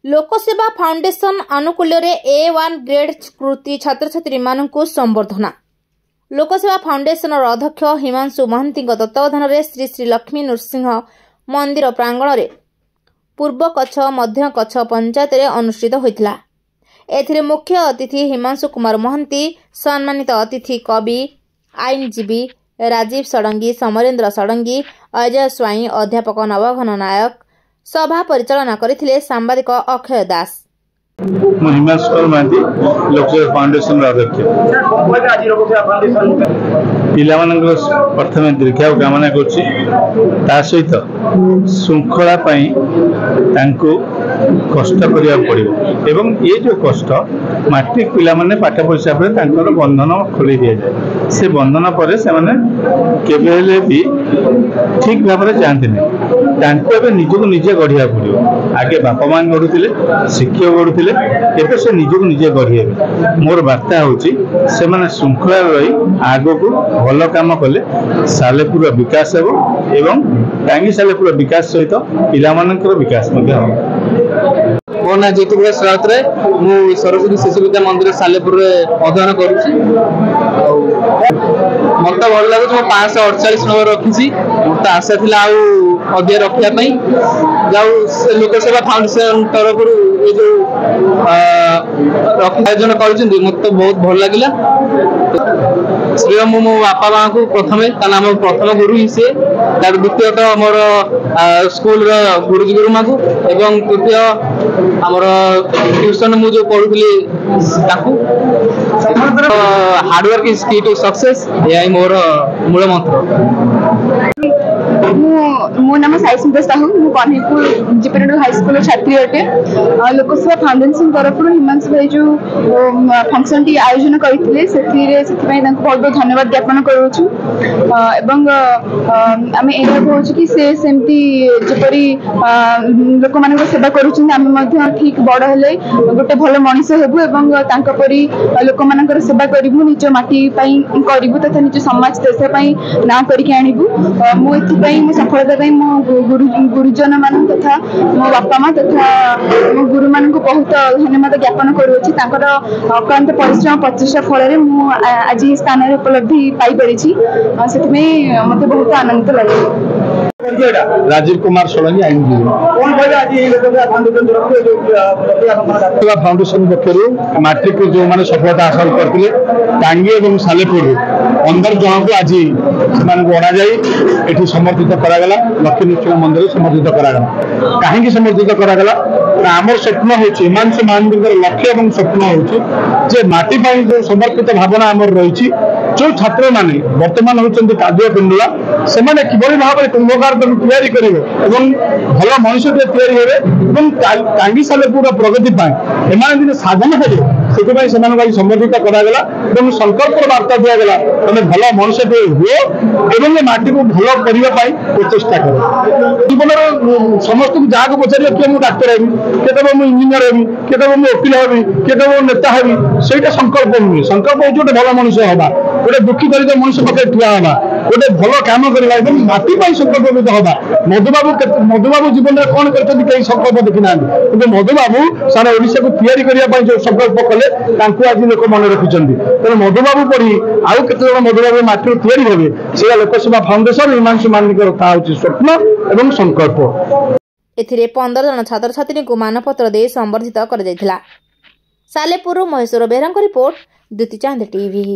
लोकसेवा foundation आनुकूल्य A1 grade कृति छात्र छात्री मानकु संबर्धना। लोकसेवा फाउंडेशन अध्यक्ष हिमांशु महंती तत्वावधान में श्री श्री लक्ष्मी नृसिंह मंदिर प्रांगण में पूर्व कच्छ मध्य कच्छ पंचायत अनुष्ठित होता। एथिरे मुख्य अतिथि हिमांशु कुमार महंती, सम्मानित अतिथि कवि आईनजीवी राजीव षडंगी, समरेन्द्र षडंगी, अजय स्वाई, अध्यापक नवघन नायक सभा परिचालना करथिले सांबादिक अक्षय दास। हिमांशु कुमार महंती लोकसेवा फाउंडेशन अध्यक्ष। पिलामानंकर प्रथम दीर्घा कामना करुच्ची सहित श्रृंखला कष्ट करिया पड़िबो एवं ये जो कष्ट मैट्रिक पिला माने पाठ पढ़ी सारे तांकर बंधन खोली दि जाए। से बंधन पर से माने केबेले भी ठीक भाव में चाहते नहीं निजक निजे गढ़िया पड़ो। आगे बापा मां गढ़ुले, शिक्षक गढ़ुले, एवं से निजक निजे गढ़े। मोर वार्ता होची से माने श्रृंखला रही आग को भल काम कले सालेपुर विकास हेबो एवं टांगी सालेपुर विकास सहित पिलामानंकर विकास मो ना ज्योतिप्रकाश राउतराय। मु सरस्वती शिशु विद्या मंदिर सालेपुर अध्ययन करुच्ची। मत भल लगे 548 नंबर रखी। मत आशा था अधिक रखापी जाऊ लोकसेवा फाउंडेशन तरफ ये जो आयोजन कर मत बहुत भल लगे। श्री मो बापा माँ को प्रथम नाम प्रथम गुरु ही सी, द्वितीयतः मोर स्कूल गुरुजी गुरुमा को, एवं तृतीय आमर ट्यूशन मुझे पढ़ुली हार्डवर्क इज की टू सक्सेस, यही मोर मूल मंत्र। मो नाम साई सुंदर साहू। मु कन्हैपुर जीपीडी हाई स्कूल छात्री अटे। लोकसेवा फाउंडेशन तरफ हिमांशु भाई जो फंक्शन टी आयोजन करते बहुत बहुत धन्यवाद ज्ञापन करुचु। आम एरिया कहूँ कि सेमती जपरी लोक मान सेवा करें ठीक बड़ हेले गोटे भल मनीष हेबू एवं परी लोक मान सेवा करूँ, निज माटी करूँ तथा निज समाज देश ना करके आणबू। मुझे मो सफलता मो गुरुजन मान तथा मो बापा माँ तथा मो गुरु मान बहुत धन्यवाद ज्ञापन करुच्ची। अक्लांत परिश्रम प्रचेषा फल आज स्थान में उपलब्धि पाई से मत बहुत आनंदित लगे। राजीव कुमार षडंगी आईनजीवी। फाउंडेशन पक्ष मैट्रिक जो मैंने सफलता हासिल करते टांगी और सालेपुर 15 जन को आज से समर्पित करागला। लक्ष्मी नृसिंह मंदिर समर्पित करागला। कहीं समर्पित करागला आमर स्वप्न हो हिमांशु महंती लक्ष्य और स्वप्न हो माटी जो समर्पित भावना आमर रही। जो छात्र मैंने बर्तमान होती कादुआ पिंडुला से किभली भाव में कुंभकार तैयारी करेंगे एवं भल मनुष्य टांगी सालेपुर प्रगति एम साधन हे से समर्पित करागला। संकल्प वार्ता दिगला तुम भल मनुष्य हुए एवं माटी को भल करने प्रचेषा कर। जीवन समस्त जहाँ को पचार किए मुझे डाक्तर हेबी, किए मुझे इंजीनियर हेबी, किए मुझे वकिल हेबी, किए नेता हेबी, से संकल्प नुहे। संकल्प हो गोटे भल मनुष्य हवा, गोटे दुखी दरिद्र मनुष्य पाखे ठिया हवा, गोटे भल कम करवा माटी संकल्पित हवा। मधुबाबू जीवन में कौन कर संकल्प देखी ना कि मधुबाबू सारा ओडिशा को तैयारी करने जो संकल्प कले आज लोक मन रखिंट। तेनाली मधुबाबू पढ़ी आउ केत मधुबाबू माटी तैयारी हे से लोकसेवा फाउंडेशन हिमांशु महंती स्वप्न एवं संकल्प। एथिरे 15 जन छात्र छात्री को मानपत्र दे संबर्धित कर सालेपुर महेश्वर बेहरा रिपोर्ट द्युति चांद टीवी।